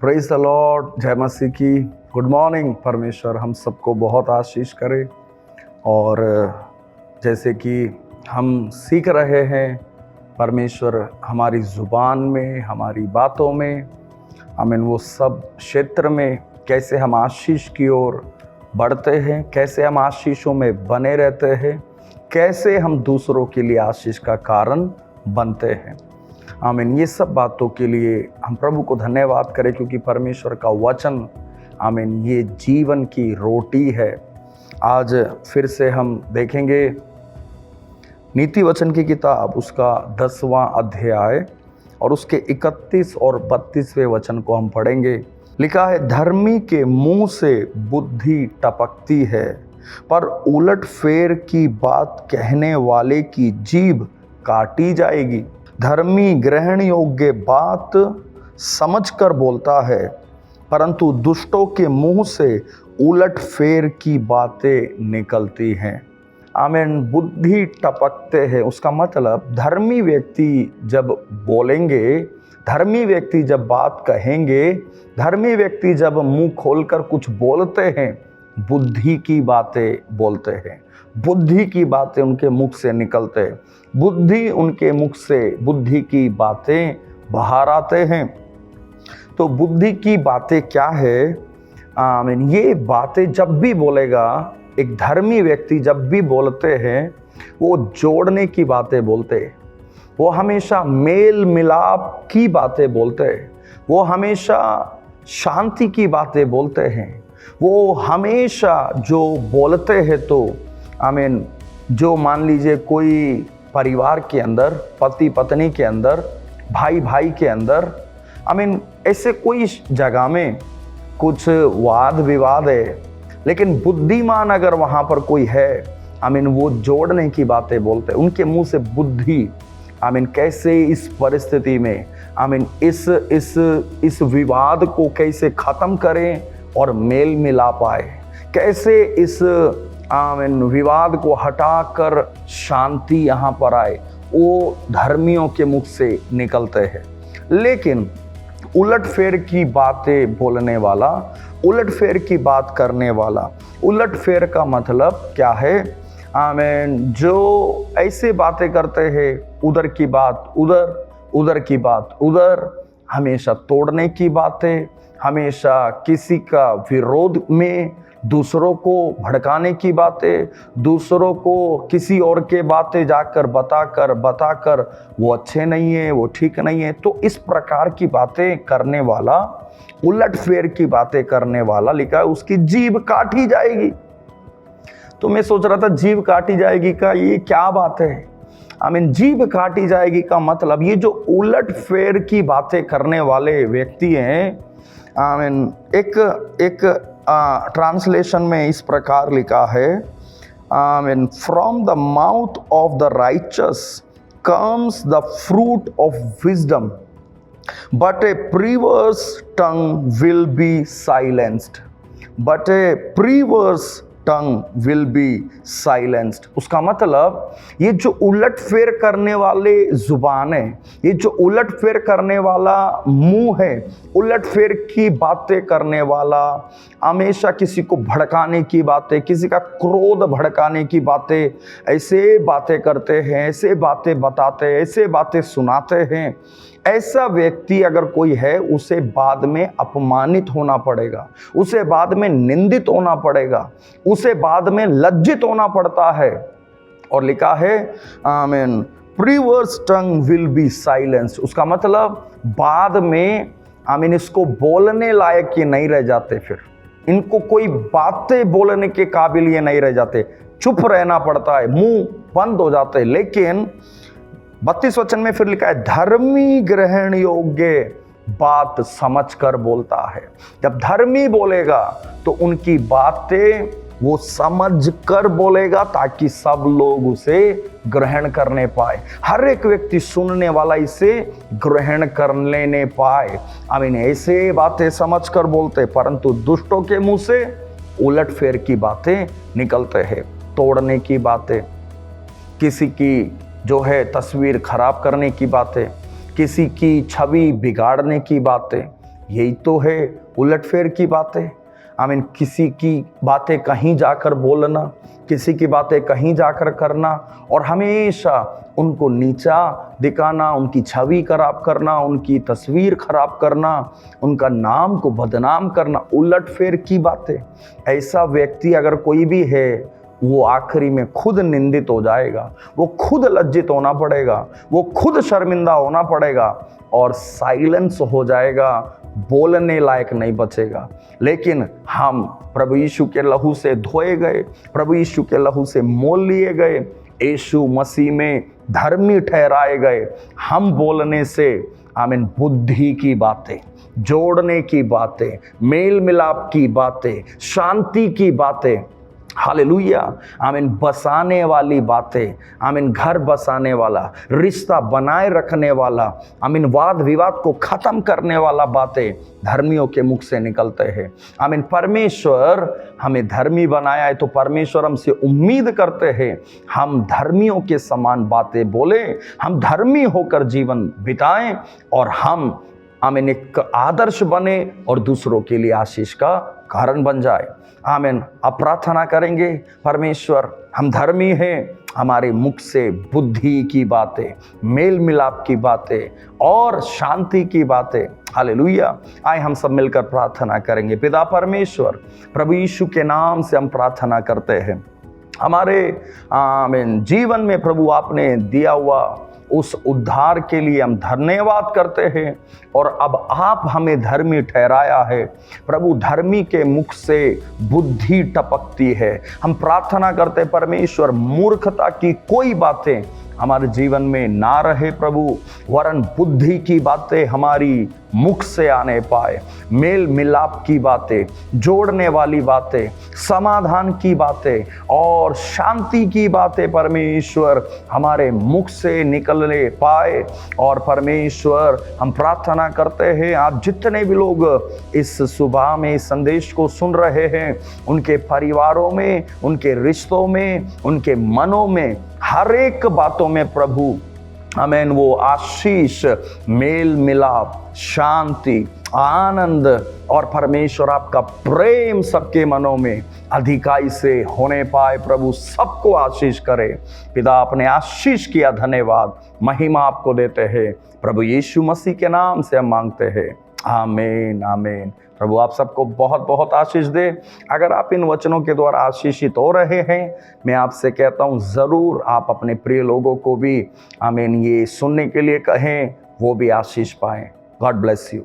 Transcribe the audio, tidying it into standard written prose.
Praise the Lord, जय मसीह की। Good morning. परमेश्वर हम सबको बहुत आशीष करे। और जैसे कि हम सीख रहे हैं, परमेश्वर हमारी ज़ुबान में, हमारी बातों में, आमीन, वो सब क्षेत्र में कैसे हम आशीष की ओर बढ़ते हैं, कैसे हम आशीषों में बने रहते हैं, कैसे हम दूसरों के लिए आशीष का कारण बनते हैं। आमीन। ये सब बातों के लिए हम प्रभु को धन्यवाद करें, क्योंकि परमेश्वर का वचन, आमीन, ये जीवन की रोटी है। आज फिर से हम देखेंगे नीति वचन की किताब, उसका 10वां अध्याय और उसके 31 और 32वें वचन को हम पढ़ेंगे। लिखा है, धर्मी के मुंह से बुद्धि टपकती है, पर उलट फेर की बात कहने वाले की जीभ काटी जाएगी। धर्मी ग्रहण योग्य बात समझकर बोलता है, परंतु दुष्टों के मुंह से उलट फेर की बातें निकलती हैं। आमीन। बुद्धि टपकते हैं, उसका मतलब धर्मी व्यक्ति जब बोलेंगे, धर्मी व्यक्ति जब बात कहेंगे, धर्मी व्यक्ति जब मुंह खोलकर कुछ बोलते हैं, बुद्धि की बातें बोलते हैं। बुद्धि की बातें उनके मुख से निकलते हैं। बुद्धि उनके मुख से, बुद्धि की बातें बाहर आते हैं। तो बुद्धि की बातें क्या है? आमीन। ये बातें जब भी बोलेगा, एक धर्मी व्यक्ति जब भी बोलते हैं, वो जोड़ने की बातें बोलते हैं। वो हमेशा मेल मिलाप की बातें बोलते हैं। वो हमेशा शांति की बातें बोलते हैं। वो हमेशा जो बोलते हैं, तो आमीन, जो मान लीजिए कोई परिवार के अंदर, पति पत्नी के अंदर, भाई भाई के अंदर, आमीन, ऐसे कोई जगह में कुछ वाद विवाद है, लेकिन बुद्धिमान अगर वहाँ पर कोई है, आमीन, वो जोड़ने की बातें बोलते हैं। उनके मुंह से बुद्धि, आमीन, कैसे इस परिस्थिति में, आमीन, इस विवाद को कैसे ख़त्म करें और मेल मिला पाए, कैसे इस, आमीन, विवाद को हटाकर शांति यहाँ पर आए, वो धर्मियों के मुख से निकलते हैं। लेकिन उलट फेर की बातें बोलने वाला, उलट फेर की बात करने वाला, उलट फेर का मतलब क्या है? आमीन, जो ऐसे बातें करते हैं, उधर की बात उधर, उधर की बात उधर, हमेशा तोड़ने की बातें, हमेशा किसी का विरोध में, दूसरों को भड़काने की बातें, दूसरों को किसी और के बातें जाकर बताकर वो अच्छे नहीं है, वो ठीक नहीं है। तो इस प्रकार की बातें करने वाला, उलट फेर की बातें करने वाला, लिखा है उसकी जीभ काटी जाएगी। तो मैं सोच रहा था, जीभ काटी जाएगी का ये क्या बात है? आमीन। जीभ काटी जाएगी का मतलब, ये जो उलट फेर की बातें करने वाले व्यक्ति हैं, आमीन, एक ट्रांसलेशन में इस प्रकार लिखा है, आमीन, from the mouth of the righteous comes the fruit of wisdom, but a perverse tongue will be silenced, but a perverse tongue will be silenced. उसका मतलब, ये जो उलट फेर करने वाले जुबान है, ये जो उलट फेर करने वाला मुंह है, उलट फेर की बातें करने वाला, हमेशा किसी को भड़काने की बातें, किसी का क्रोध भड़काने की बातें, ऐसे बातें करते हैं, ऐसे बातें बताते हैं, ऐसे बातें सुनाते हैं, ऐसा व्यक्ति अगर कोई है, उसे बाद में अपमानित होना पड़ेगा, उसे बाद में निंदित होना पड़ेगा, उसे बाद में लज्जित होना पड़ता है। और लिखा है, आमीन, प्रीवर्स टंग विल बी साइलेंस्ड। उसका मतलब बाद में, आमीन, इसको बोलने लायक ये नहीं रह जाते, फिर इनको कोई बातें बोलने के काबिल ये नहीं रह जाते, चुप रहना पड़ता है, मुंह बंद हो जाते हैं। लेकिन 32 वचन में फिर लिखा है, धर्मी ग्रहण योग्य बात समझकर बोलता है। जब धर्मी बोलेगा तो उनकी बातें वो समझ कर बोलेगा, ताकि सब लोग उसे ग्रहण करने पाए, हर एक व्यक्ति सुनने वाला इसे ग्रहण कर लेने पाए। आमीन। ऐसे बातें समझ कर बोलते, परंतु दुष्टों के मुंह से उलट फेर की बातें निकलते हैं, तोड़ने की बातें, किसी की जो है तस्वीर खराब करने की बातें, किसी की छवि बिगाड़ने की बातें, यही तो है उलटफेर की बातें। आमीन। किसी की बातें कहीं जाकर बोलना, किसी की बातें कहीं जाकर करना और हमेशा उनको नीचा दिखाना, उनकी छवि खराब करना, उनकी तस्वीर खराब करना, उनका नाम को बदनाम करना, उलटफेर की बातें। ऐसा व्यक्ति अगर कोई भी है, वो आखिरी में खुद निंदित हो जाएगा, वो खुद लज्जित होना पड़ेगा, वो खुद शर्मिंदा होना पड़ेगा और साइलेंस हो जाएगा, बोलने लायक नहीं बचेगा। लेकिन हम प्रभु यीशु के लहू से धोए गए, प्रभु यीशु के लहू से मोल लिए गए, यीशु मसीह में धर्मी ठहराए गए। हम बोलने से आमीन बुद्धि की बातें, जोड़ने की बातें, मेल मिलाप की बातें, शांति की बातें, हालेलुया, आमीन, बसाने वाली बातें, आमीन, घर बसाने वाला, रिश्ता बनाए रखने वाला, आमीन, वाद विवाद को खत्म करने वाला बातें धर्मियों के मुख से निकलते हैं। आमीन। परमेश्वर हमें धर्मी बनाया है तो परमेश्वर हमसे उम्मीद करते हैं हम धर्मियों के समान बातें बोले, हम धर्मी होकर जीवन बिताएं और हम आमीन एक आदर्श बने और दूसरों के लिए आशीष का कारण बन जाए। आमीन। अब प्रार्थना करेंगे, परमेश्वर हम धर्मी हैं, हमारे मुख से बुद्धि की बातें, मेल मिलाप की बातें और शांति की बातें, हालेलुया। आए हम सब मिलकर प्रार्थना करेंगे। पिता परमेश्वर, प्रभु यीशु के नाम से हम प्रार्थना करते हैं। हमारे आमीन जीवन में प्रभु आपने दिया हुआ उस उद्धार के लिए हम धन्यवाद करते हैं और अब आप हमें धर्मी ठहराया है। प्रभु धर्मी के मुख से बुद्धि टपकती है। हम प्रार्थना करते हैं परमेश्वर मूर्खता की कोई बातें हमारे जीवन में ना रहे प्रभु, वरन बुद्धि की बातें हमारी मुख से आने पाए, मेल मिलाप की बातें, जोड़ने वाली बातें, समाधान की बातें और शांति की बातें परमेश्वर हमारे मुख से निकलने पाए। और परमेश्वर हम प्रार्थना करते हैं आप जितने भी लोग इस सुबह में इस संदेश को सुन रहे हैं, उनके परिवारों में, उनके रिश्तों में, उनके मनों में, हर एक बातों में प्रभु आमीन वो आशीष, मेल मिलाप, शांति, आनंद और परमेश्वर आपका प्रेम सबके मनों में अधिकाई से होने पाए। प्रभु सबको आशीष करे। पिता आपने आशीष किया, धन्यवाद, महिमा आपको देते हैं। प्रभु यीशु मसीह के नाम से हम मांगते हैं, आमीन आमीन। प्रभु आप सबको बहुत बहुत आशीष दे। अगर आप इन वचनों के द्वारा आशीषित हो रहे हैं, मैं आपसे कहता हूँ ज़रूर आप अपने प्रिय लोगों को भी आमीन ये सुनने के लिए कहें, वो भी आशीष पाएं। God bless you.